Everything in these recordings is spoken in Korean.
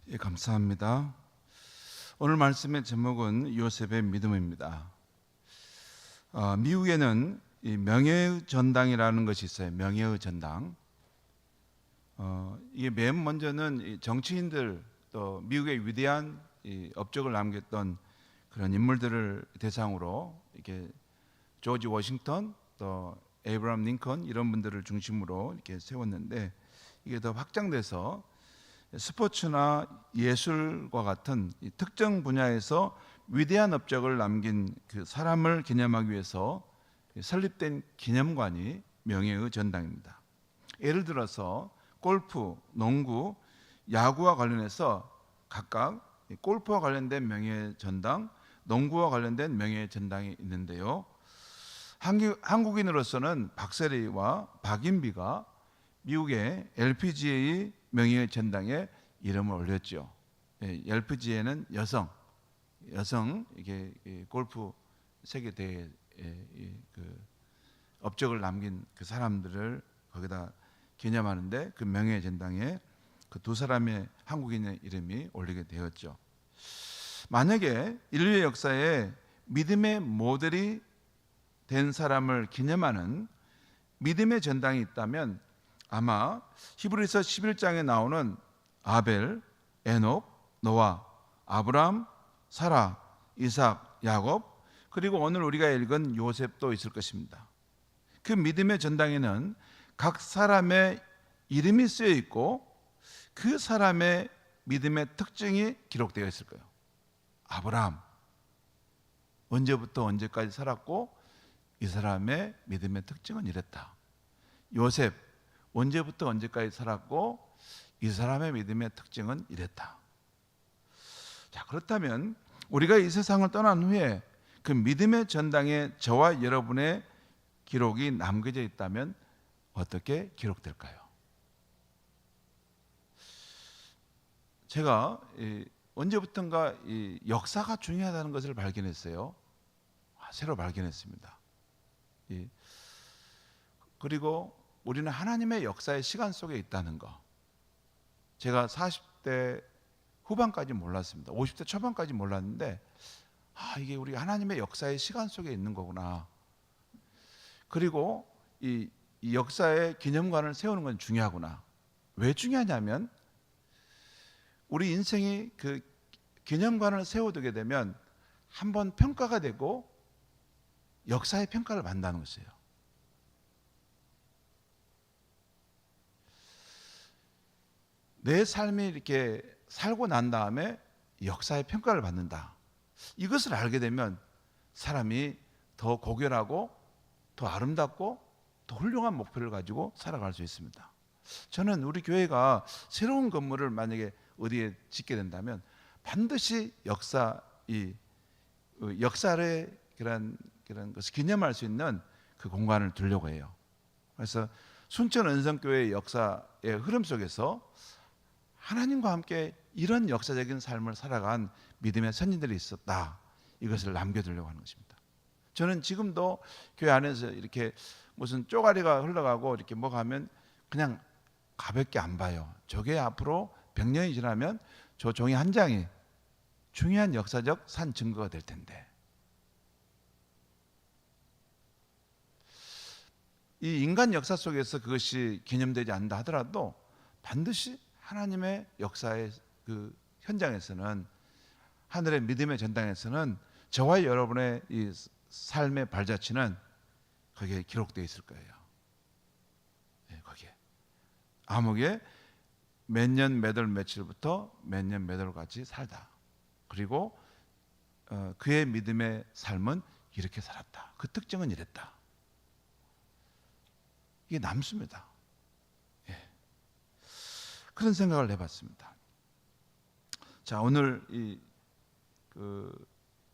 예, 감사합니다. 오늘 말씀의 제목은 요셉의 믿음입니다. 미국에는 이 명예의 전당이라는 것이 있어요. 명예의 전당. 이게 맨 먼저는 이 정치인들 또 미국의 위대한 이 업적을 남겼던 그런 인물들을 대상으로 이렇게 조지 워싱턴 또 에이브라함 링컨 이런 분들을 중심으로 이렇게 세웠는데 이게 더 확장돼서 스포츠나 예술과 같은 이 특정 분야에서 위대한 업적을 남긴 그 사람을 기념하기 위해서 설립된 기념관이 명예의 전당입니다. 예를 들어서 골프, 농구, 야구와 관련해서 각각 골프와 관련된 명예의 전당, 농구와 관련된 명예의 전당이 있는데요. 한국인으로서는 박세리와 박인비가 미국의 LPGA 명예의 전당에 이름을 올렸죠. LPGA는 여성 이게 골프 세계 대회 그 업적을 남긴 그 사람들을 거기다 기념하는데 그 명예의 전당에 그 두 사람의 한국인의 이름이 올리게 되었죠. 만약에 인류의 역사에 믿음의 모델이 된 사람을 기념하는 믿음의 전당이 있다면 아마 히브리서 11장에 나오는 아벨, 에녹, 노아, 아브람, 사라, 이삭, 야곱 그리고 오늘 우리가 읽은 요셉도 있을 것입니다. 그 믿음의 전당에는 각 사람의 이름이 쓰여 있고 그 사람의 믿음의 특징이 기록되어 있을 거예요. 아브람 언제부터 언제까지 살았고 이 사람의 믿음의 특징은 이랬다. 요셉 언제부터 언제까지 살았고 이 사람의 믿음의 특징은 이랬다. 자, 그렇다면 우리가 이 세상을 떠난 후에 그 믿음의 전당에 저와 여러분의 기록이 남겨져 있다면 어떻게 기록될까요? 제가 언제부턴가 이 역사가 중요하다는 것을 발견했어요. 새로 발견했습니다. 그리고 우리는 하나님의 역사의 시간 속에 있다는 거. 제가 40대 후반까지 몰랐습니다. 50대 초반까지 몰랐는데 이게 우리 하나님의 역사의 시간 속에 있는 거구나. 그리고 이 역사의 기념관을 세우는 건 중요하구나. 왜 중요하냐면 우리 인생이 그 기념관을 세워두게 되면 한번 평가가 되고 역사의 평가를 받는다는 것이에요. 내 삶이 이렇게 살고 난 다음에 역사의 평가를 받는다. 이것을 알게 되면 사람이 더 고결하고 더 아름답고 더 훌륭한 목표를 가지고 살아갈 수 있습니다. 저는 우리 교회가 새로운 건물을 만약에 어디에 짓게 된다면 반드시 역사의 그런 것을 기념할 수 있는 그 공간을 두려고 해요. 그래서 순천 은성교회의 역사의 흐름 속에서 하나님과 함께 이런 역사적인 삶을 살아간 믿음의 선진들이 있었다. 이것을 남겨두려고 하는 것입니다. 저는 지금도 교회 안에서 이렇게 무슨 쪼가리가 흘러가고 이렇게 뭐가 하면 그냥 가볍게 안 봐요. 저게 앞으로 100년이 지나면 저 종이 한 장이 중요한 역사적 산 증거가 될 텐데. 이 인간 역사 속에서 그것이 기념되지 않는다 하더라도 반드시 하나님의 역사의 그 현장에서는 하늘의 믿음의 전당에서는 저와 여러분의 이 삶의 발자취는 거기에 기록되어 있을 거예요. 거기에 암흑에 몇 년 몇 월 며칠부터 몇 년 몇 월까지 살다. 그리고 그의 믿음의 삶은 이렇게 살았다. 그 특징은 이랬다. 이게 남습니다. 그런 생각을 해봤습니다. 자, 오늘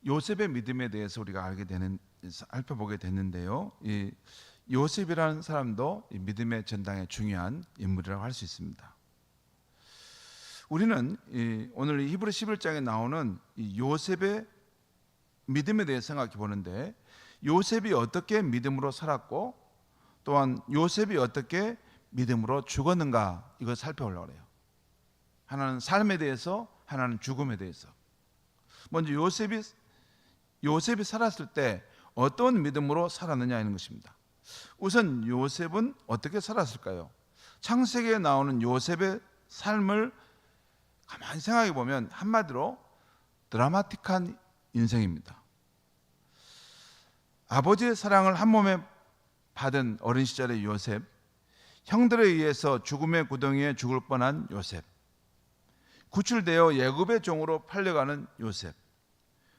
요셉의 믿음에 대해서 우리가 살펴보게 됐는데요. 이 요셉이라는 사람도 이 믿음의 전당에 중요한 인물이라고 할 수 있습니다. 우리는 오늘 히브리 11장에 나오는 이 요셉의 믿음에 대해 생각해 보는데 요셉이 어떻게 믿음으로 살았고 또한 요셉이 어떻게 믿음으로 죽었는가 이걸 살펴보려고 해요. 하나는 삶에 대해서, 하나는 죽음에 대해서. 먼저 요셉이 살았을 때 어떤 믿음으로 살았느냐 하는 것입니다. 우선 요셉은 어떻게 살았을까요? 창세기에 나오는 요셉의 삶을 가만히 생각해 보면 한마디로 드라마틱한 인생입니다. 아버지의 사랑을 한 몸에 받은 어린 시절의 요셉, 형들에 의해서 죽음의 구덩이에 죽을 뻔한 요셉, 구출되어 예굽의 종으로 팔려가는 요셉,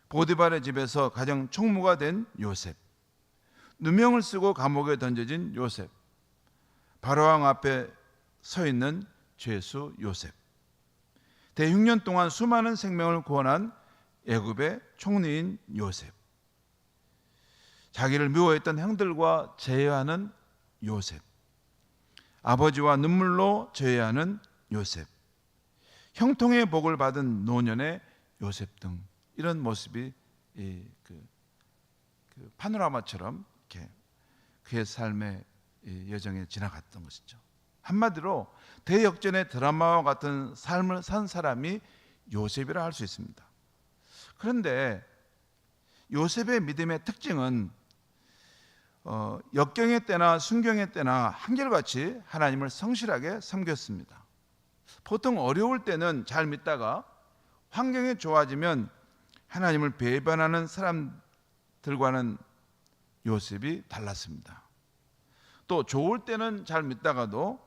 보디발의 집에서 가정 총무가 된 요셉, 누명을 쓰고 감옥에 던져진 요셉, 바로왕 앞에 서 있는 죄수 요셉, 대흉년 동안 수많은 생명을 구원한 애굽의 총리인 요셉, 자기를 미워했던 형들과 제외하는 요셉, 아버지와 눈물로 제외하는 요셉, 형통의 복을 받은 노년의 요셉 등 이런 모습이 그 파노라마처럼 이렇게 그의 삶의 여정에 지나갔던 것이죠. 한마디로 대역전의 드라마와 같은 삶을 산 사람이 요셉이라 할 수 있습니다. 그런데 요셉의 믿음의 특징은 역경의 때나 순경의 때나 한결같이 하나님을 성실하게 섬겼습니다. 보통 어려울 때는 잘 믿다가 환경이 좋아지면 하나님을 배반하는 사람들과는 요셉이 달랐습니다. 또 좋을 때는 잘 믿다가도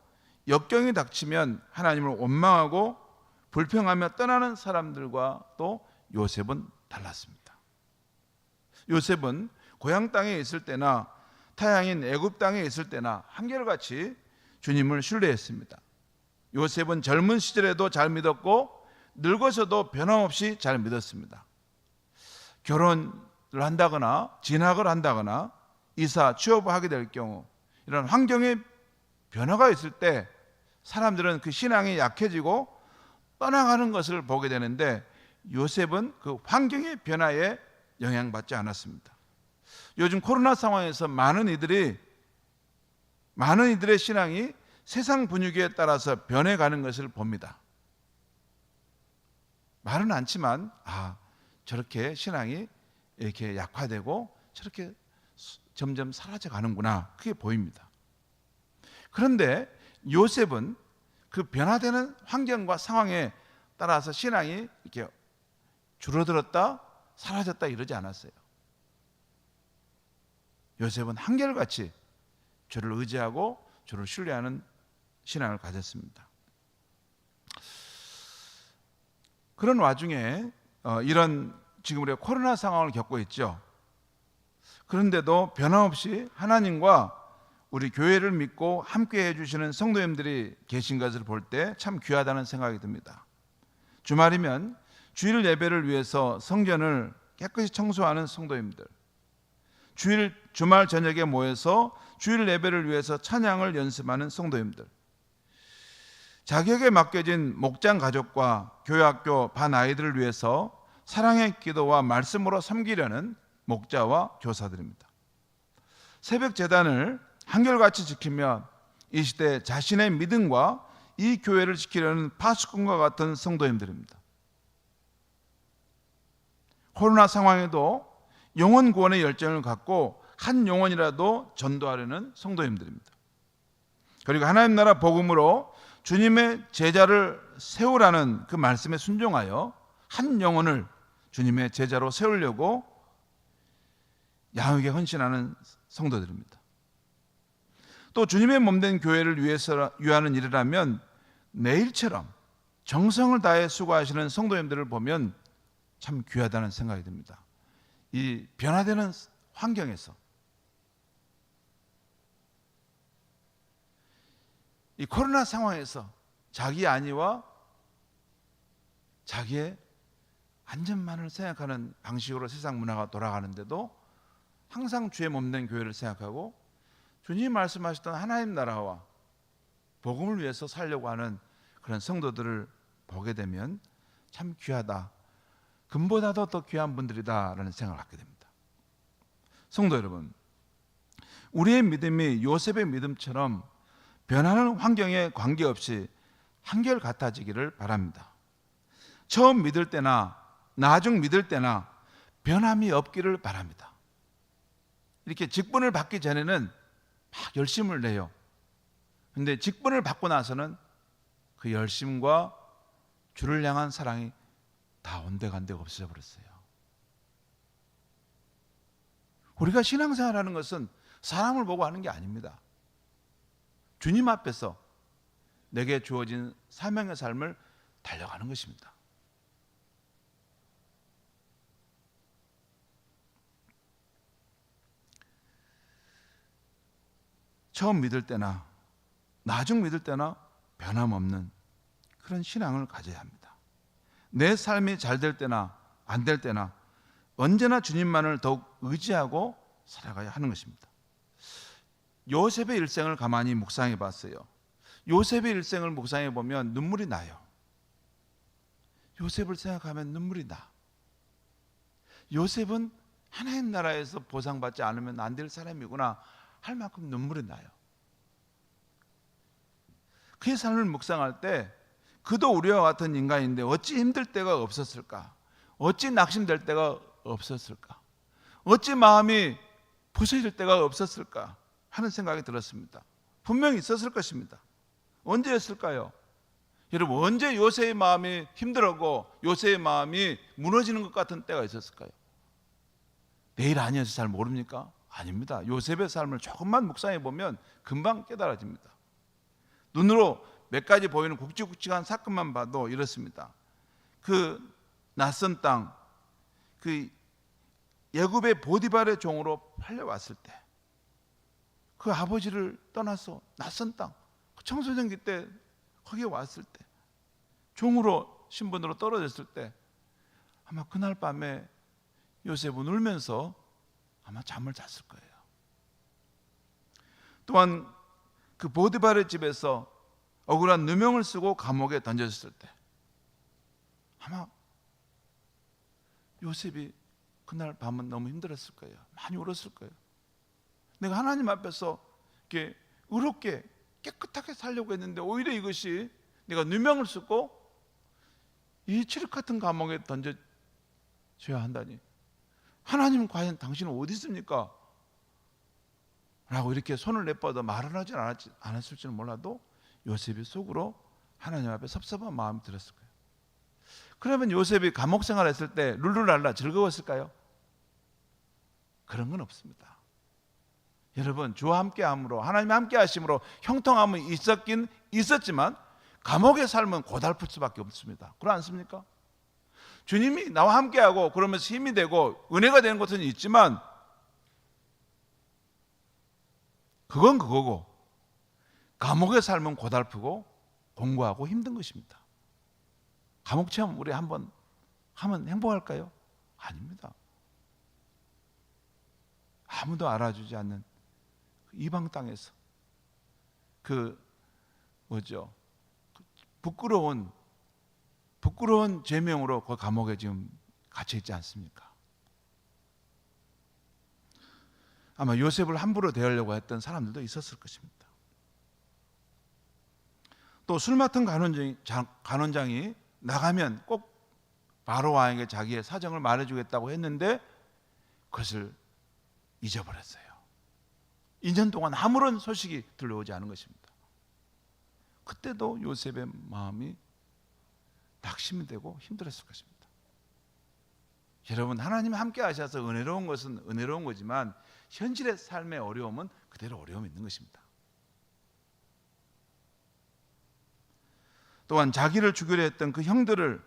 역경이 닥치면 하나님을 원망하고 불평하며 떠나는 사람들과 또 요셉은 달랐습니다. 요셉은 고향 땅에 있을 때나 타향인 애굽 땅에 있을 때나 한결같이 주님을 신뢰했습니다. 요셉은 젊은 시절에도 잘 믿었고 늙어서도 변함없이 잘 믿었습니다. 결혼을 한다거나 진학을 한다거나 이사 취업을 하게 될 경우 이런 환경의 변화가 있을 때 사람들은 그 신앙이 약해지고 떠나가는 것을 보게 되는데 요셉은 그 환경의 변화에 영향받지 않았습니다. 요즘 코로나 상황에서 많은 이들의 신앙이 세상 분위기에 따라서 변해가는 것을 봅니다. 말은 않지만 저렇게 신앙이 이렇게 약화되고 저렇게 점점 사라져 가는구나, 그게 보입니다. 그런데 요셉은 그 변화되는 환경과 상황에 따라서 신앙이 이렇게 줄어들었다 사라졌다 이러지 않았어요. 요셉은 한결같이 주를 의지하고 주를 신뢰하는 신앙을 가졌습니다. 그런 와중에 이런 지금 우리가 코로나 상황을 겪고 있죠. 그런데도 변함없이 하나님과 우리 교회를 믿고 함께 해주시는 성도님들이 계신 것을 볼 때 참 귀하다는 생각이 듭니다. 주말이면 주일 예배를 위해서 성전을 깨끗이 청소하는 성도님들, 주말 저녁에 모여서 주일 예배를 위해서 찬양을 연습하는 성도님들, 자격에 맡겨진 목장 가족과 교회학교 반 아이들을 위해서 사랑의 기도와 말씀으로 섬기려는 목자와 교사들입니다. 새벽 제단을 한결같이 지키며 이 시대 자신의 믿음과 이 교회를 지키려는 파수꾼과 같은 성도님들입니다. 코로나 상황에도 영혼 구원의 열정을 갖고 한 영혼이라도 전도하려는 성도님들입니다. 그리고 하나님 나라 복음으로 주님의 제자를 세우라는 그 말씀에 순종하여 한 영혼을 주님의 제자로 세우려고 야훼게 헌신하는 성도들입니다. 또 주님의 몸된 교회를 위하는 일이라면 내일처럼 정성을 다해 수고하시는 성도님들을 보면 참 귀하다는 생각이 듭니다. 이 변화되는 환경에서 이 코로나 상황에서 자기 안위와 자기의 안전만을 생각하는 방식으로 세상 문화가 돌아가는데도 항상 주의 몸된 교회를 생각하고 주님이 말씀하셨던 하나님 나라와 복음을 위해서 살려고 하는 그런 성도들을 보게 되면 참 귀하다, 금보다도 더 귀한 분들이다라는 생각을 갖게 됩니다. 성도 여러분, 우리의 믿음이 요셉의 믿음처럼 변하는 환경에 관계없이 한결 같아지기를 바랍니다. 처음 믿을 때나 나중 믿을 때나 변함이 없기를 바랍니다. 이렇게 직분을 받기 전에는 막 열심을 내요. 근데 직분을 받고 나서는 그 열심과 주를 향한 사랑이 다 온데간데 없어져 버렸어요. 우리가 신앙생활하는 것은 사람을 보고 하는 게 아닙니다. 주님 앞에서 내게 주어진 사명의 삶을 달려가는 것입니다. 처음 믿을 때나 나중 믿을 때나 변함없는 그런 신앙을 가져야 합니다. 내 삶이 잘 될 때나 안 될 때나 언제나 주님만을 더욱 의지하고 살아가야 하는 것입니다. 요셉의 일생을 가만히 묵상해 봤어요. 요셉의 일생을 묵상해 보면 눈물이 나요. 요셉을 생각하면 눈물이 나. 요셉은 하나님 나라에서 보상받지 않으면 안 될 사람이구나 할 만큼 눈물이 나요. 그의 삶을 묵상할 때 그도 우리와 같은 인간인데 어찌 힘들 때가 없었을까? 어찌 낙심될 때가 없었을까? 어찌 마음이 부서질 때가 없었을까? 하는 생각이 들었습니다. 분명히 있었을 것입니다. 언제였을까요? 여러분, 언제 요셉의 마음이 힘들었고 요셉의 마음이 무너지는 것 같은 때가 있었을까요? 내일 아니어서 잘 모릅니까? 아닙니다. 요셉의 삶을 조금만 묵상해 보면 금방 깨달아집니다. 눈으로 몇 가지 보이는 굵직굵직한 사건만 봐도 이렇습니다. 그 낯선 땅, 그 애굽의 보디발의 종으로 팔려왔을 때, 그 아버지를 떠나서 낯선 땅, 청소년기 때 거기에 왔을 때, 종으로 신분으로 떨어졌을 때, 아마 그날 밤에 요셉은 울면서 아마 잠을 잤을 거예요. 또한 그 보디발의 집에서 억울한 누명을 쓰고 감옥에 던졌을 때 아마 요셉이 그날 밤은 너무 힘들었을 거예요. 많이 울었을 거예요. 내가 하나님 앞에서 이렇게 의롭게 깨끗하게 살려고 했는데 오히려 이것이 내가 누명을 쓰고 이 칠흑 같은 감옥에 던져져야 한다니, 하나님은 과연 당신은 어디 있습니까? 라고 이렇게 손을 내뻗어 말을 하지 않았을지는 몰라도 요셉이 속으로 하나님 앞에 섭섭한 마음이 들었을 거예요. 그러면 요셉이 감옥 생활했을 때 룰루랄라 즐거웠을까요? 그런 건 없습니다. 여러분, 주와 함께함으로, 하나님 함께 하심으로 형통함은 있었긴 있었지만 감옥의 삶은 고달플 수밖에 없습니다. 그렇지 않습니까? 주님이 나와 함께하고 그러면서 힘이 되고 은혜가 되는 것은 있지만 그건 그거고 감옥의 삶은 고달프고 공고하고 힘든 것입니다. 감옥 체험 우리 한번 하면 행복할까요? 아닙니다. 아무도 알아주지 않는 이방 땅에서 부끄러운 죄명으로 그 감옥에 지금 갇혀 있지 않습니까? 아마 요셉을 함부로 대하려고 했던 사람들도 있었을 것입니다. 또 술 맡은 간원장이 나가면 꼭 바로 왕에게 자기의 사정을 말해주겠다고 했는데 그것을 잊어버렸어요. 2년 동안 아무런 소식이 들려오지 않은 것입니다. 그때도 요셉의 마음이 낙심이 되고 힘들었을 것입니다. 여러분, 하나님 함께 하셔서 은혜로운 것은 은혜로운 거지만 현실의 삶의 어려움은 그대로 어려움이 있는 것입니다. 또한 자기를 죽이려 했던 그 형들을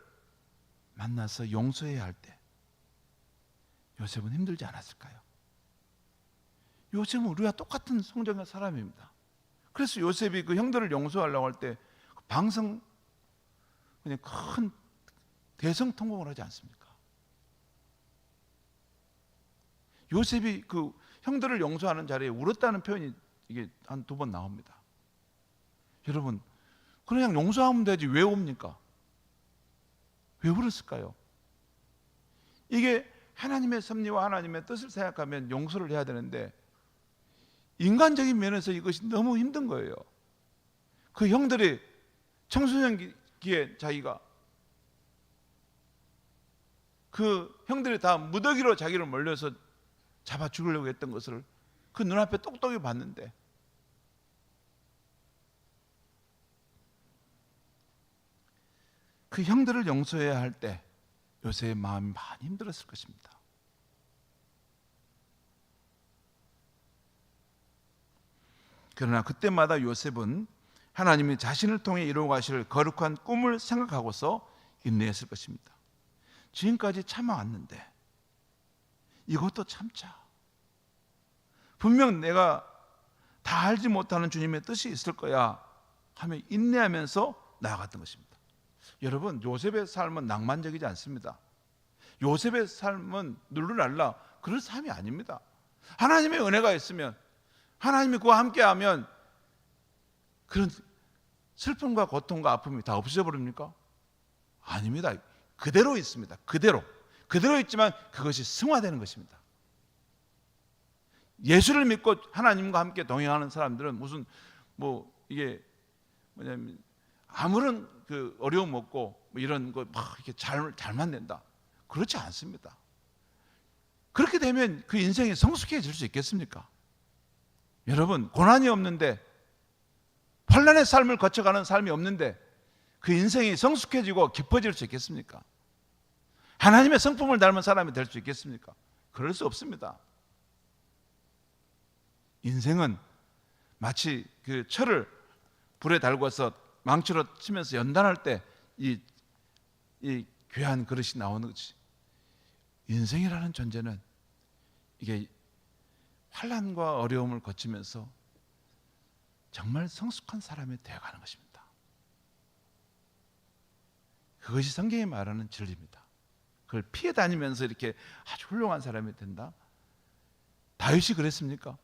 만나서 용서해야 할 때 요셉은 힘들지 않았을까요? 요셉은 우리와 똑같은 성정의 사람입니다. 그래서 요셉이 그 형들을 용서하려고 할 때 방성 그냥 큰 대성통곡을 하지 않습니까? 요셉이 그 형들을 용서하는 자리에 울었다는 표현이 이게 한 2번 나옵니다. 여러분, 그냥 용서하면 되지 왜 웁니까? 왜 울었을까요? 이게 하나님의 섭리와 하나님의 뜻을 생각하면 용서를 해야 되는데 인간적인 면에서 이것이 너무 힘든 거예요. 그 형들이 청소년기에 자기가 그 형들이 다 무더기로 자기를 몰려서 잡아 죽이려고 했던 것을 그 눈앞에 똑똑히 봤는데 그 형들을 용서해야 할 때 요셉의 마음이 많이 힘들었을 것입니다. 그러나 그때마다 요셉은 하나님이 자신을 통해 이루어 가실 거룩한 꿈을 생각하고서 인내했을 것입니다. 지금까지 참아왔는데 이것도 참자. 분명 내가 다 알지 못하는 주님의 뜻이 있을 거야 하며 인내하면서 나아갔던 것입니다. 여러분, 요셉의 삶은 낭만적이지 않습니다. 요셉의 삶은 룰루랄라 그런 삶이 아닙니다. 하나님의 은혜가 있으면, 하나님이 그와 함께하면 그런 슬픔과 고통과 아픔이 다 없어져 버립니까? 아닙니다. 그대로 있습니다. 그대로 있지만 그것이 승화되는 것입니다. 예수를 믿고 하나님과 함께 동행하는 사람들은 무슨 이게 뭐냐면 아무런 그 어려움 없고 이런 거 막 이렇게 잘만 된다, 그렇지 않습니다. 그렇게 되면 그 인생이 성숙해질 수 있겠습니까? 여러분, 고난이 없는데, 환난의 삶을 거쳐가는 삶이 없는데 그 인생이 성숙해지고 깊어질 수 있겠습니까? 하나님의 성품을 닮은 사람이 될 수 있겠습니까? 그럴 수 없습니다. 인생은 마치 그 철을 불에 달궈서 망치로 치면서 연단할 때 이 귀한 그릇이 나오는 것이, 인생이라는 존재는 이게 환난과 어려움을 거치면서 정말 성숙한 사람이 되어가는 것입니다. 그것이 성경이 말하는 진리입니다. 그걸 피해 다니면서 이렇게 아주 훌륭한 사람이 된다? 다윗이 그랬습니까?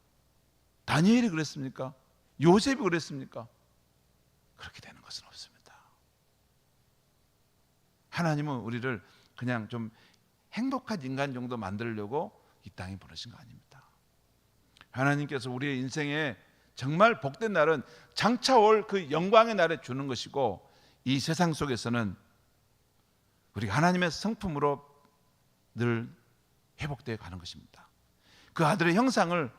다니엘이 그랬습니까? 요셉이 그랬습니까? 그렇게 되는 것은 없습니다. 하나님은 우리를 그냥 좀 행복한 인간 정도 만들려고 이 땅에 보내신 거 아닙니다. 하나님께서 우리의 인생에 정말 복된 날은 장차 올 그 영광의 날에 주는 것이고, 이 세상 속에서는 우리가 하나님의 성품으로 늘 회복되어 가는 것입니다. 그 아들의 형상으로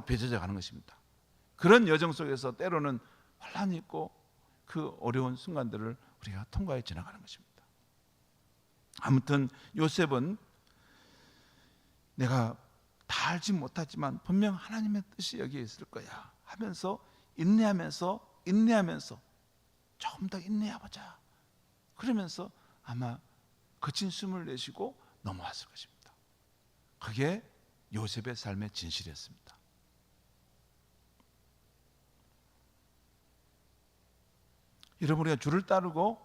빚어져 가는 것입니다. 그런 여정 속에서 때로는 환난이 있고 그 어려운 순간들을 우리가 통과해 지나가는 것입니다. 아무튼 요셉은 내가 다 알지 못하지만 분명 하나님의 뜻이 여기에 있을 거야 하면서 인내하면서 조금 더 인내해보자, 그러면서 아마 거친 숨을 내쉬고 넘어왔을 것입니다. 그게 요셉의 삶의 진실이었습니다. 여러분, 우리가 주를 따르고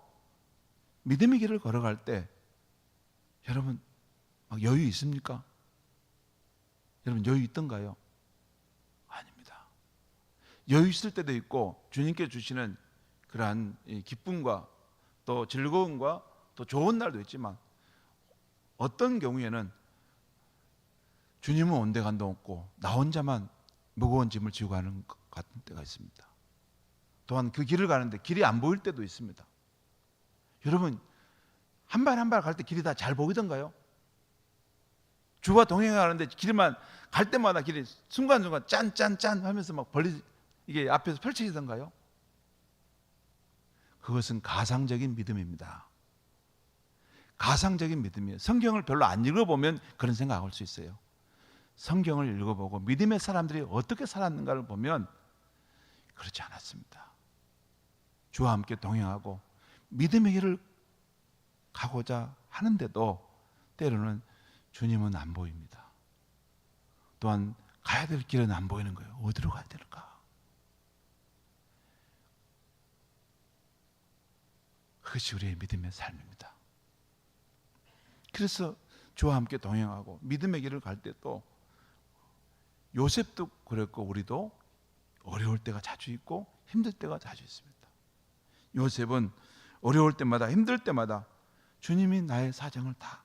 믿음의 길을 걸어갈 때 여러분 막 여유 있습니까? 여러분 여유 있던가요? 아닙니다. 여유 있을 때도 있고, 주님께 주시는 그러한 기쁨과 또 즐거움과 또 좋은 날도 있지만, 어떤 경우에는 주님은 온데간도 없고 나 혼자만 무거운 짐을 지고 가는 것 같은 때가 있습니다. 또한 그 길을 가는데 길이 안 보일 때도 있습니다. 여러분, 한 발 한 발 갈 때 길이 다 잘 보이던가요? 주와 동행하는데 길만 갈 때마다 길이 순간순간 짠짠짠 하면서 막 이게 앞에서 펼쳐지던가요? 그것은 가상적인 믿음입니다. 가상적인 믿음이에요. 성경을 별로 안 읽어보면 그런 생각할 수 있어요. 성경을 읽어보고 믿음의 사람들이 어떻게 살았는가를 보면 그렇지 않았습니다. 주와 함께 동행하고 믿음의 길을 가고자 하는데도 때로는 주님은 안 보입니다. 또한 가야 될 길은 안 보이는 거예요. 어디로 가야 될까? 그것이 우리의 믿음의 삶입니다. 그래서 주와 함께 동행하고 믿음의 길을 갈 때도 요셉도 그랬고 우리도 어려울 때가 자주 있고 힘들 때가 자주 있습니다. 요셉은 어려울 때마다 힘들 때마다 주님이 나의 사정을 다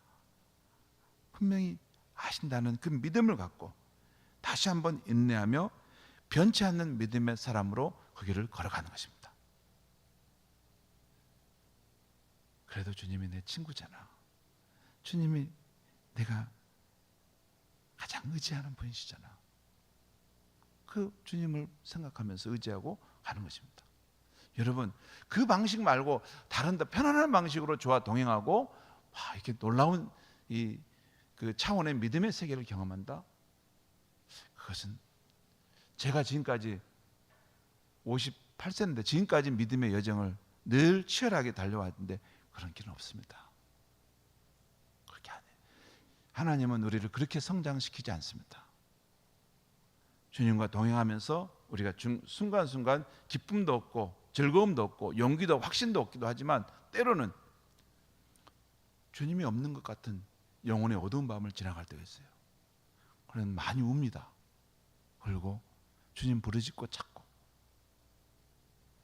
분명히 아신다는 그 믿음을 갖고 다시 한번 인내하며 변치 않는 믿음의 사람으로 그 길을 걸어가는 것입니다. 그래도 주님이 내 친구잖아. 주님이 내가 가장 의지하는 분이시잖아. 그 주님을 생각하면서 의지하고 가는 것입니다. 여러분, 그 방식 말고 다른 더 편안한 방식으로 주와 동행하고 이렇게 놀라운 그 차원의 믿음의 세계를 경험한다. 그것은 제가 지금까지 58세인데 지금까지 믿음의 여정을 늘 치열하게 달려왔는데 그런 길은 없습니다. 그렇게 안 해요. 하나님은 우리를 그렇게 성장시키지 않습니다. 주님과 동행하면서 우리가 순간순간 기쁨도 얻고 즐거움도 얻고 용기도 확신도 얻기도 하지만 때로는 주님이 없는 것 같은 영혼의 어두운 밤을 지나갈 때가 있어요. 그러면 많이 웁니다. 그리고 주님 부르짖고 찾고,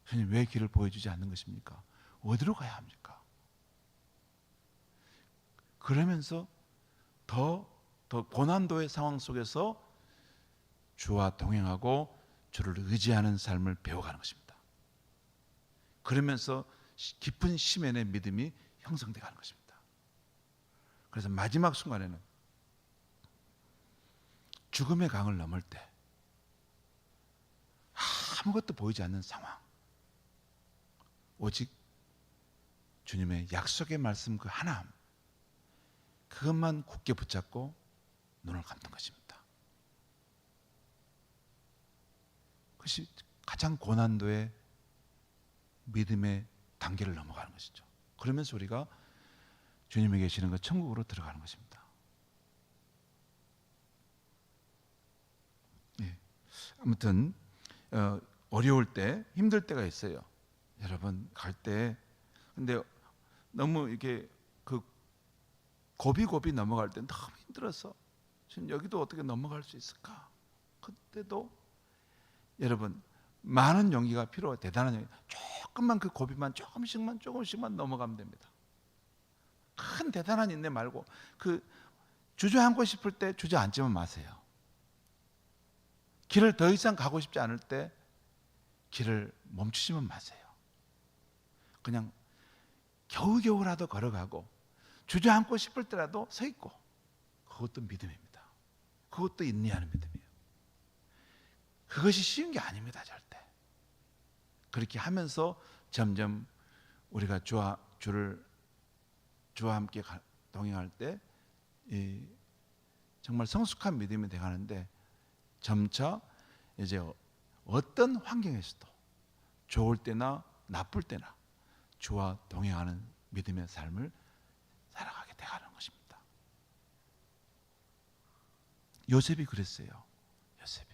주님 왜 길을 보여주지 않는 것입니까? 어디로 가야 합니까? 그러면서 더 고난도의 상황 속에서 주와 동행하고 주를 의지하는 삶을 배워가는 것입니다. 그러면서 깊은 시면의 믿음이 형성되어 가는 것입니다. 그래서 마지막 순간에는 죽음의 강을 넘을 때 아무것도 보이지 않는 상황, 오직 주님의 약속의 말씀 그 하나, 그것만 굳게 붙잡고 눈을 감는 것입니다. 그것이 가장 고난도의 믿음의 단계를 넘어가는 것이죠. 그러면서 우리가 주님이 계시는 그 천국으로 들어가는 것입니다. 예. 아무튼 어려울 때, 힘들 때가 있어요. 여러분 갈 때, 근데 너무 이렇게 그 고비고비 넘어갈 때 너무 힘들어서 지금 여기도 어떻게 넘어갈 수 있을까? 그때도 여러분 많은 용기가 필요해요. 대단한 용기. 조금만 그 고비만 조금씩만 넘어가면 됩니다. 큰 대단한 인내 말고 그 주저앉고 싶을 때 주저앉지만 마세요. 길을 더 이상 가고 싶지 않을 때 길을 멈추시면 마세요. 그냥 겨우겨우라도 걸어가고 주저앉고 싶을 때라도 서 있고, 그것도 믿음입니다. 그것도 인내하는 믿음이에요. 그것이 쉬운 게 아닙니다. 절대. 그렇게 하면서 점점 우리가 주와 함께 동행할 때 정말 성숙한 믿음이 되어가는데, 점차 이제 어떤 환경에서도 좋을 때나 나쁠 때나 주와 동행하는 믿음의 삶을 살아가게 되어가는 것입니다. 요셉이 그랬어요. 요셉이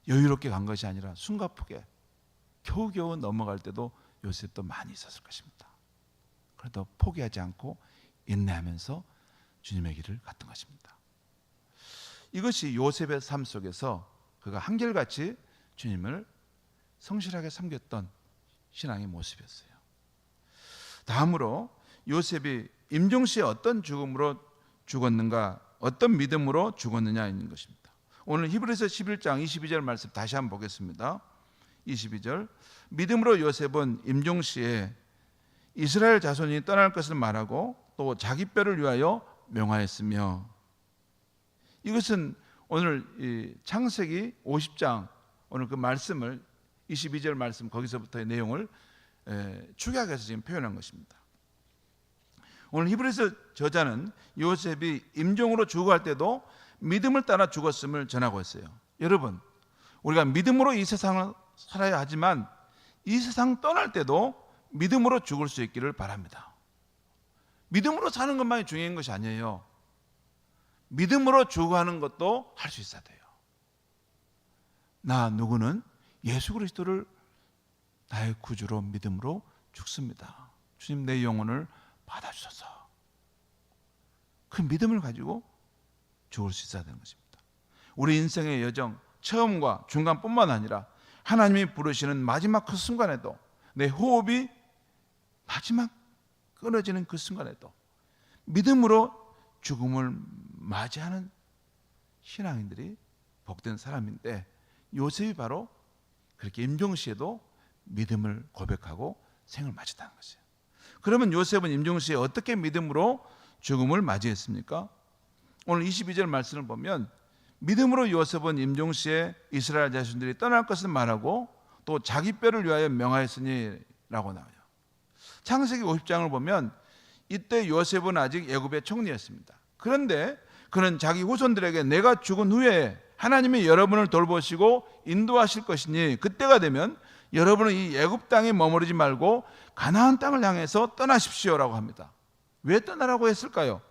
여유롭게 간 것이 아니라 숨가쁘게 겨우겨우 넘어갈 때도 요셉도 많이 있었을 것입니다. 그래도 포기하지 않고 인내하면서 주님의 길을 갔던 것입니다. 이것이 요셉의 삶 속에서 그가 한결같이 주님을 성실하게 섬겼던 신앙의 모습이었어요. 다음으로 요셉이 임종시에 어떤 죽음으로 죽었는가, 어떤 믿음으로 죽었느냐인 것입니다. 오늘 히브리서 11장 22절 말씀 다시 한번 보겠습니다. 22절, 믿음으로 요셉은 임종시에 이스라엘 자손이 떠날 것을 말하고 또 자기 뼈를 위하여 명하였으며, 이것은 오늘 창세기 50장 오늘 그 말씀을 22절 말씀 거기서부터의 내용을 축약해서 지금 표현한 것입니다. 오늘 히브리서 저자는 요셉이 임종으로 죽어갈 때도 믿음을 따라 죽었음을 전하고 있어요. 여러분, 우리가 믿음으로 이 세상을 살아야 하지만 이 세상 떠날 때도 믿음으로 죽을 수 있기를 바랍니다. 믿음으로 사는 것만이 중요한 것이 아니에요. 믿음으로 죽어가는 것도 할 수 있어야 돼요. 나 누구는 예수 그리스도를 나의 구주로 믿음으로 죽습니다. 주님 내 영혼을 받아주소서. 그 믿음을 가지고 죽을 수 있어야 되는 것입니다. 우리 인생의 여정 처음과 중간뿐만 아니라 하나님이 부르시는 마지막 그 순간에도, 내 호흡이 마지막 끊어지는 그 순간에도 믿음으로 죽음을 맞이하는 신앙인들이 복된 사람인데, 요셉이 바로 그렇게 임종시에도 믿음을 고백하고 생을 마쳤다는 것이에요. 그러면 요셉은 임종시에 어떻게 믿음으로 죽음을 맞이했습니까? 오늘 22절 말씀을 보면 믿음으로 요셉은 임종시에 이스라엘 자손들이 떠날 것을 말하고 또 자기 뼈를 위하여 명하였으니 라고 나와요. 창세기 50장을 보면 이때 요셉은 아직 애굽의 총리였습니다. 그런데 그는 자기 후손들에게 내가 죽은 후에 하나님이 여러분을 돌보시고 인도하실 것이니 그때가 되면 여러분은 이 애굽 땅에 머무르지 말고 가나안 땅을 향해서 떠나십시오라고 합니다. 왜 떠나라고 했을까요?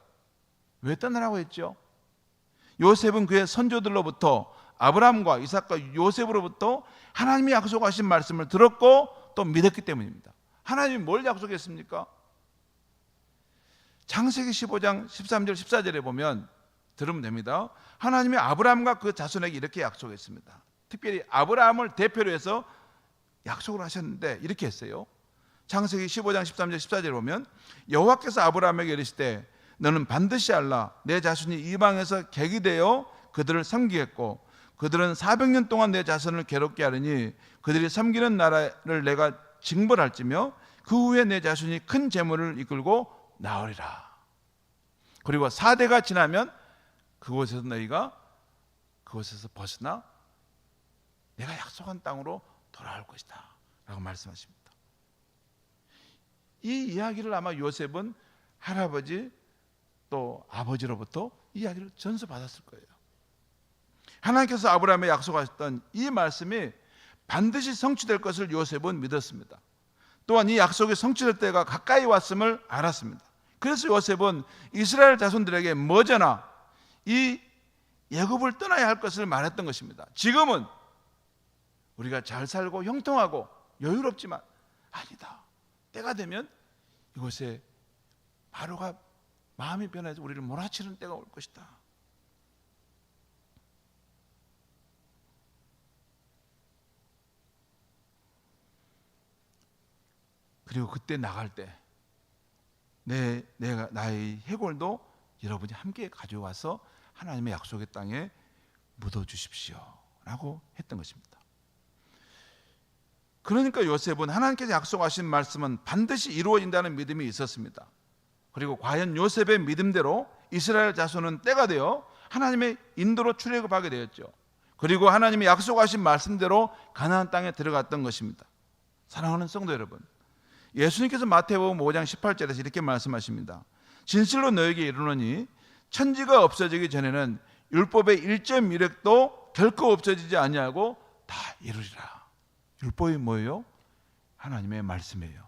왜 떠나라고 했죠? 요셉은 그의 선조들로부터 아브라함과 이삭과 요셉으로부터 하나님이 약속하신 말씀을 들었고 또 믿었기 때문입니다. 하나님이 뭘 약속했습니까? 창세기 15장 13절 14절에 보면 들으면 됩니다. 하나님이 아브라함과 그 자손에게 이렇게 약속했습니다. 특별히 아브라함을 대표로 해서 약속을 하셨는데 이렇게 했어요. 창세기 15장 13절 14절에 보면 여호와께서 아브라함에게 이르시되 너는 반드시 알라 내 자손이 이방에서 객이 되어 그들을 섬기겠고 그들은 400년 동안 내 자손을 괴롭게 하리니 그들이 섬기는 나라를 내가 징벌할지며 그 후에 내 자손이 큰 재물을 이끌고 나오리라. 그리고 4대가 지나면 그곳에서 너희가 그곳에서 벗어나 내가 약속한 땅으로 돌아올 것이다 라고 말씀하십니다. 이 이야기를 아마 요셉은 할아버지 또 아버지로부터 이 이야기를 전수받았을 거예요. 하나님께서 아브라함에 약속하셨던 이 말씀이 반드시 성취될 것을 요셉은 믿었습니다. 또한 이 약속이 성취될 때가 가까이 왔음을 알았습니다. 그래서 요셉은 이스라엘 자손들에게 머저나 이 애굽을 떠나야 할 것을 말했던 것입니다. 지금은 우리가 잘 살고 형통하고 여유롭지만 아니다. 때가 되면 이곳에 바로가 마음이 변해서 우리를 몰아치는 때가 올 것이다. 그리고 그때 나갈 때 나의 해골도 여러분이 함께 가져와서 하나님의 약속의 땅에 묻어주십시오 라고 했던 것입니다. 그러니까 요셉은 하나님께서 약속하신 말씀은 반드시 이루어진다는 믿음이 있었습니다. 그리고 과연 요셉의 믿음대로 이스라엘 자손은 때가 되어 하나님의 인도로 출애굽하게 되었죠. 그리고 하나님이 약속하신 말씀대로 가나안 땅에 들어갔던 것입니다. 사랑하는 성도 여러분, 예수님께서 마태복음 5장 18절에서 이렇게 말씀하십니다. 진실로 너에게 이르노니 천지가 없어지기 전에는 율법의 1.1획도 결코 없어지지 아니하고 다 이루리라. 율법이 뭐예요? 하나님의 말씀이에요.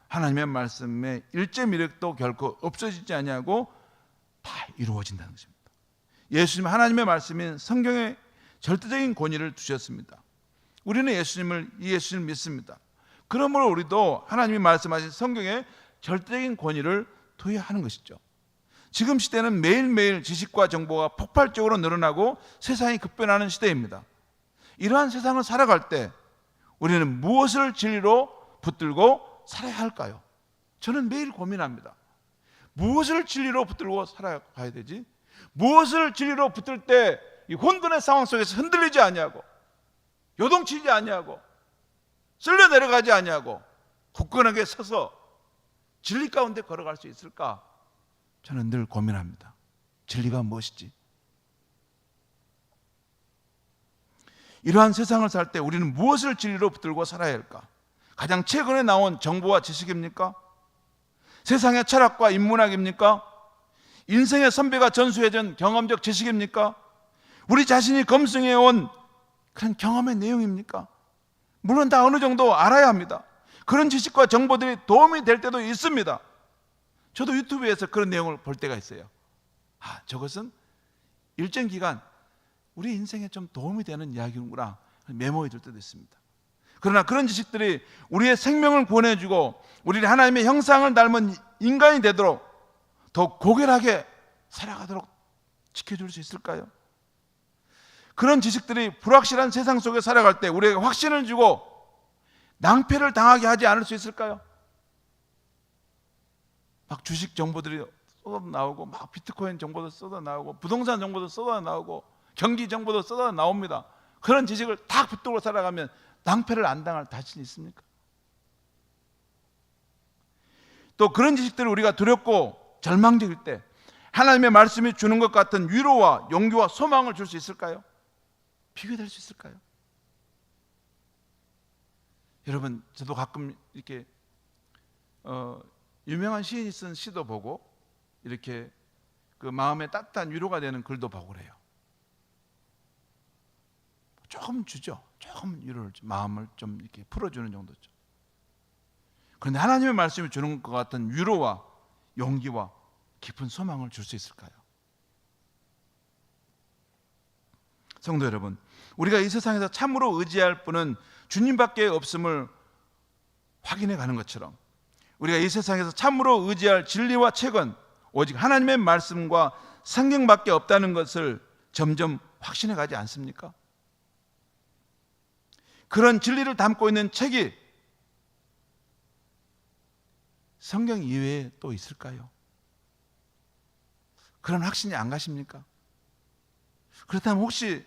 하나님의 말씀의 1.1획도 결코 없어지지 아니하고 다 이루어진다는 것입니다. 예수님 하나님의 말씀인 성경에 절대적인 권위를 두셨습니다. 우리는 이 예수님을 믿습니다. 그러므로 우리도 하나님이 말씀하신 성경에 절대적인 권위를 둬야 하는 것이죠. 지금 시대는 매일매일 지식과 정보가 폭발적으로 늘어나고 세상이 급변하는 시대입니다. 이러한 세상을 살아갈 때 우리는 무엇을 진리로 붙들고 살아야 할까요? 저는 매일 고민합니다. 무엇을 진리로 붙들고 살아가야 되지? 무엇을 진리로 붙들 때 이 혼돈의 상황 속에서 흔들리지 아니하고 요동치지 아니하고 쓸려 내려가지 아니하고 굳건하게 서서 진리 가운데 걸어갈 수 있을까? 저는 늘 고민합니다. 진리가 무엇이지? 이러한 세상을 살 때 우리는 무엇을 진리로 붙들고 살아야 할까? 가장 최근에 나온 정보와 지식입니까? 세상의 철학과 인문학입니까? 인생의 선배가 전수해준 경험적 지식입니까? 우리 자신이 검증해온 그런 경험의 내용입니까? 물론 다 어느 정도 알아야 합니다. 그런 지식과 정보들이 도움이 될 때도 있습니다. 저도 유튜브에서 그런 내용을 볼 때가 있어요. 저것은 일정 기간 우리 인생에 좀 도움이 되는 이야기구나 메모해 둘 때도 있습니다. 그러나 그런 지식들이 우리의 생명을 구원해주고 우리를 하나님의 형상을 닮은 인간이 되도록 더 고결하게 살아가도록 지켜줄 수 있을까요? 그런 지식들이 불확실한 세상 속에 살아갈 때 우리에게 확신을 주고 낭패를 당하게 하지 않을 수 있을까요? 막 주식 정보들이 쏟아 나오고 막 비트코인 정보도 쏟아 나오고 부동산 정보도 쏟아 나오고 경기 정보도 쏟아 나옵니다. 그런 지식을 다 붙들고 살아가면 낭패를 안 당할 자신이 있습니까? 또 그런 지식들을 우리가 두렵고 절망적일 때 하나님의 말씀이 주는 것 같은 위로와 용기와 소망을 줄 수 있을까요? 비교될 수 있을까요? 여러분, 저도 가끔 이렇게 유명한 시인이 쓴 시도 보고 이렇게 그 마음에 따뜻한 위로가 되는 글도 보고 그래요. 조금 주죠. 조금 위로를, 마음을 좀 이렇게 풀어주는 정도죠. 그런데 하나님의 말씀이 주는 것 같은 위로와 용기와 깊은 소망을 줄 수 있을까요? 성도 여러분, 우리가 이 세상에서 참으로 의지할 분은 주님밖에 없음을 확인해 가는 것처럼 우리가 이 세상에서 참으로 의지할 진리와 책은 오직 하나님의 말씀과 성경밖에 없다는 것을 점점 확신해 가지 않습니까? 그런 진리를 담고 있는 책이 성경 이외에 또 있을까요? 그런 확신이 안 가십니까? 그렇다면 혹시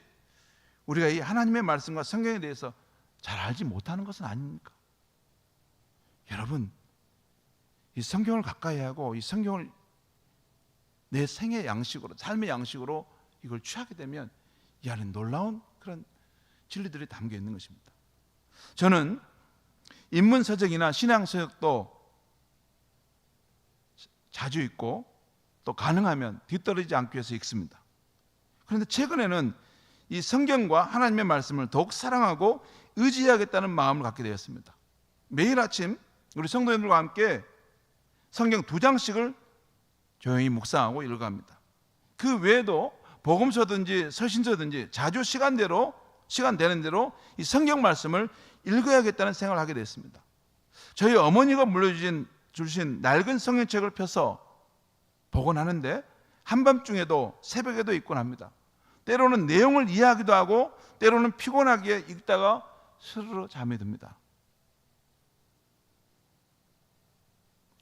우리가 이 하나님의 말씀과 성경에 대해서 잘 알지 못하는 것은 아닙니까? 여러분, 이 성경을 가까이 하고 이 성경을 내 생의 양식으로, 삶의 양식으로 이걸 취하게 되면 이 안에 놀라운 그런 진리들이 담겨 있는 것입니다. 저는 인문서적이나 신앙서적도 자주 읽고 또 가능하면 뒤떨어지지 않기 위해서 읽습니다. 그런데 최근에는 이 성경과 하나님의 말씀을 더욱 사랑하고 의지하겠다는 마음을 갖게 되었습니다. 매일 아침 우리 성도님들과 함께 성경 2장씩을 조용히 묵상하고 읽어갑니다. 그 외에도 복음서든지 서신서든지 자주 시간 되는 대로 이 성경 말씀을 읽어야겠다는 생각을 하게 됐습니다. 저희 어머니가 물려주신 낡은 성경책을 펴서 보곤 하는데 한밤중에도 새벽에도 읽곤 합니다. 때로는 내용을 이해하기도 하고 때로는 피곤하게 읽다가 스르르 잠이 듭니다.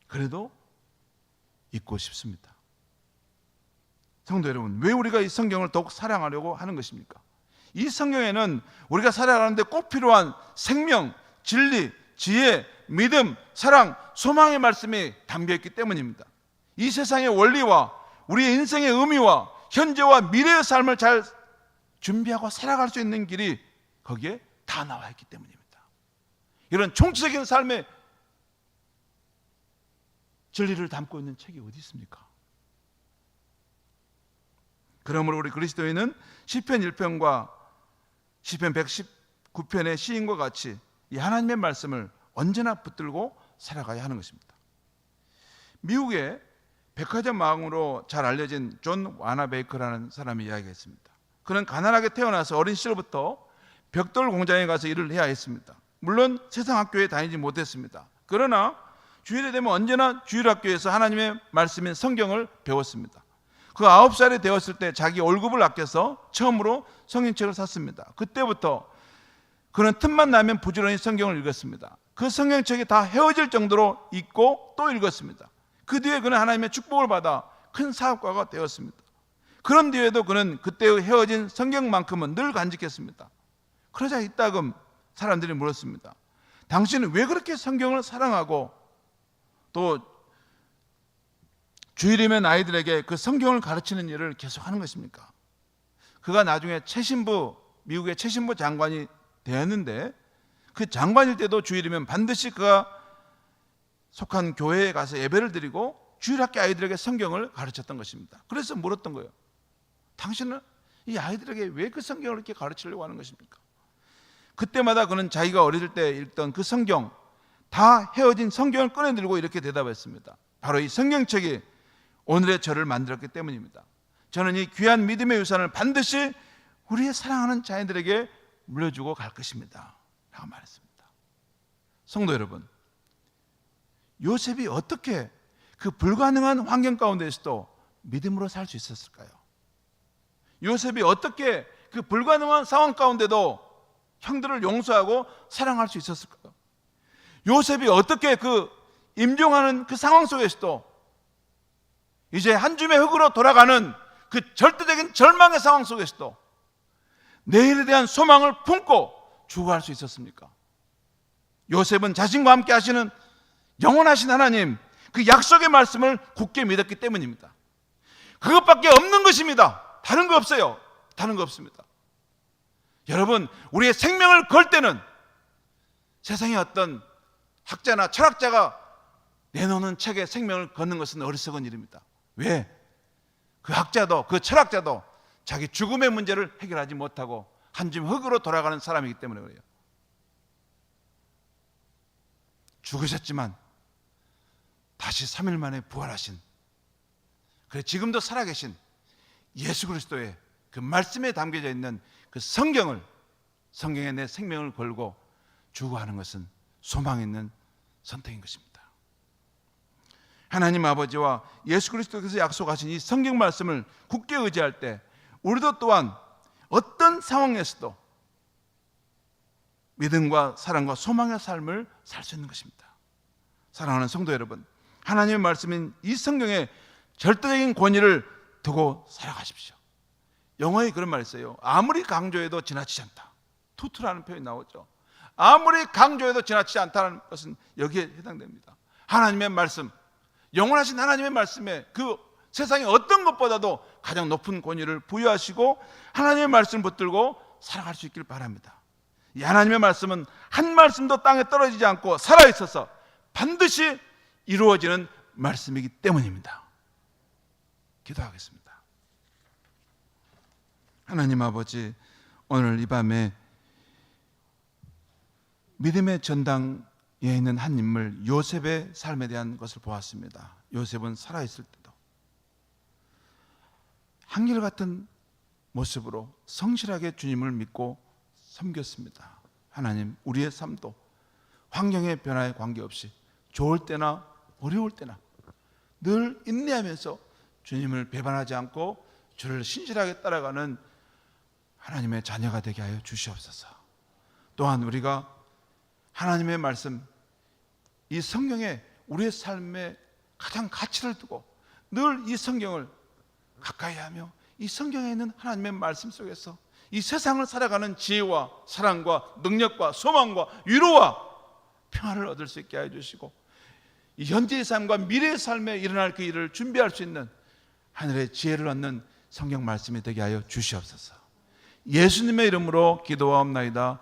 그래도 읽고 싶습니다. 성도 여러분, 왜 우리가 이 성경을 더욱 사랑하려고 하는 것입니까? 이 성경에는 우리가 살아가는데 꼭 필요한 생명, 진리, 지혜, 믿음, 사랑, 소망의 말씀이 담겨있기 때문입니다. 이 세상의 원리와 우리의 인생의 의미와 현재와 미래의 삶을 잘 준비하고 살아갈 수 있는 길이 거기에 다 나와 있기 때문입니다. 이런 총체적인 삶의 진리를 담고 있는 책이 어디 있습니까? 그러므로 우리 그리스도인은 시편 1편과 시편 119편의 시인과 같이 이 하나님의 말씀을 언제나 붙들고 살아가야 하는 것입니다. 미국의 백화점 마왕으로 잘 알려진 존 와나베이커라는 사람이 이야기했습니다. 그는 가난하게 태어나서 어린 시절부터 벽돌 공장에 가서 일을 해야 했습니다. 물론 세상 학교에 다니지 못했습니다. 그러나 주일에 되면 언제나 주일학교에서 하나님의 말씀인 성경을 배웠습니다. 그 9살이 되었을 때 자기 월급을 아껴서 처음으로 성경책을 샀습니다. 그때부터 그는 틈만 나면 부지런히 성경을 읽었습니다. 그 성경책이 다 헤어질 정도로 읽고 또 읽었습니다. 그 뒤에 그는 하나님의 축복을 받아 큰 사업가가 되었습니다. 그런 뒤에도 그는 그때의 헤어진 성경만큼은 늘 간직했습니다. 그러자 이따금 사람들이 물었습니다. 당신은 왜 그렇게 성경을 사랑하고 또 주일이면 아이들에게 그 성경을 가르치는 일을 계속하는 것입니까? 그가 나중에 미국의 최신부 장관이 되었는데 그 장관일 때도 주일이면 반드시 그가 속한 교회에 가서 예배를 드리고 주일학교 아이들에게 성경을 가르쳤던 것입니다. 그래서 물었던 거예요. 당신은 이 아이들에게 왜 그 성경을 이렇게 가르치려고 하는 것입니까? 그때마다 그는 자기가 어릴 때 읽던 그 성경, 다 헤어진 성경을 꺼내들고 이렇게 대답했습니다. 바로 이 성경책이 오늘의 저를 만들었기 때문입니다. 저는 이 귀한 믿음의 유산을 반드시 우리의 사랑하는 자녀들에게 물려주고 갈 것입니다 라고 말했습니다. 성도 여러분, 요셉이 어떻게 그 불가능한 환경 가운데서도 믿음으로 살 수 있었을까요? 요셉이 어떻게 그 불가능한 상황 가운데도 형들을 용서하고 사랑할 수 있었을까요? 요셉이 어떻게 그 임종하는 그 상황 속에서도 이제 한 줌의 흙으로 돌아가는 그 절대적인 절망의 상황 속에서도 내일에 대한 소망을 품고 죽어갈 수 있었습니까? 요셉은 자신과 함께 하시는 영원하신 하나님, 그 약속의 말씀을 굳게 믿었기 때문입니다. 그것밖에 없는 것입니다. 다른 거 없어요. 다른 거 없습니다. 여러분, 우리의 생명을 걸 때는 세상의 어떤 학자나 철학자가 내놓는 책에 생명을 거는 것은 어리석은 일입니다. 왜? 그 학자도 그 철학자도 자기 죽음의 문제를 해결하지 못하고 한 줌 흙으로 돌아가는 사람이기 때문에 그래요. 죽으셨지만 다시 3일 만에 부활하신, 그래 지금도 살아계신 예수 그리스도의 그 말씀에 담겨져 있는 그 성경에 내 생명을 걸고 죽어가는 것은 소망 있는 선택인 것입니다. 하나님 아버지와 예수 그리스도께서 약속하신 이 성경 말씀을 굳게 의지할 때 우리도 또한 어떤 상황에서도 믿음과 사랑과 소망의 삶을 살 수 있는 것입니다. 사랑하는 성도 여러분, 하나님의 말씀인 이 성경에 절대적인 권위를 두고 살아가십시오. 영어에 그런 말이 있어요. 아무리 강조해도 지나치지 않다. 투투라는 표현이 나오죠. 아무리 강조해도 지나치지 않다는 것은 여기에 해당됩니다. 하나님의 말씀, 영원하신 하나님의 말씀에 그 세상의 어떤 것보다도 가장 높은 권위를 부여하시고 하나님의 말씀을 붙들고 살아갈 수 있기를 바랍니다. 이 하나님의 말씀은 한 말씀도 땅에 떨어지지 않고 살아있어서 반드시 이루어지는 말씀이기 때문입니다. 기도하겠습니다. 하나님 아버지, 오늘 이 밤에 믿음의 전당에 있는 한 인물 요셉의 삶에 대한 것을 보았습니다. 요셉은 살아있을 때도 한결같은 모습으로 성실하게 주님을 믿고 섬겼습니다. 하나님, 우리의 삶도 환경의 변화에 관계없이 좋을 때나 어려울 때나 늘 인내하면서 주님을 배반하지 않고 주를 신실하게 따라가는 하나님의 자녀가 되게 하여 주시옵소서. 또한 우리가 하나님의 말씀, 이 성경에 우리의 삶에 가장 가치를 두고 늘 이 성경을 가까이 하며 이 성경에 있는 하나님의 말씀 속에서 이 세상을 살아가는 지혜와 사랑과 능력과 소망과 위로와 평안을 얻을 수 있게 해주시고 이 현재의 삶과 미래의 삶에 일어날 그 일을 준비할 수 있는 하늘의 지혜를 얻는 성경 말씀이 되게 하여 주시옵소서. 예수님의 이름으로 기도하옵나이다.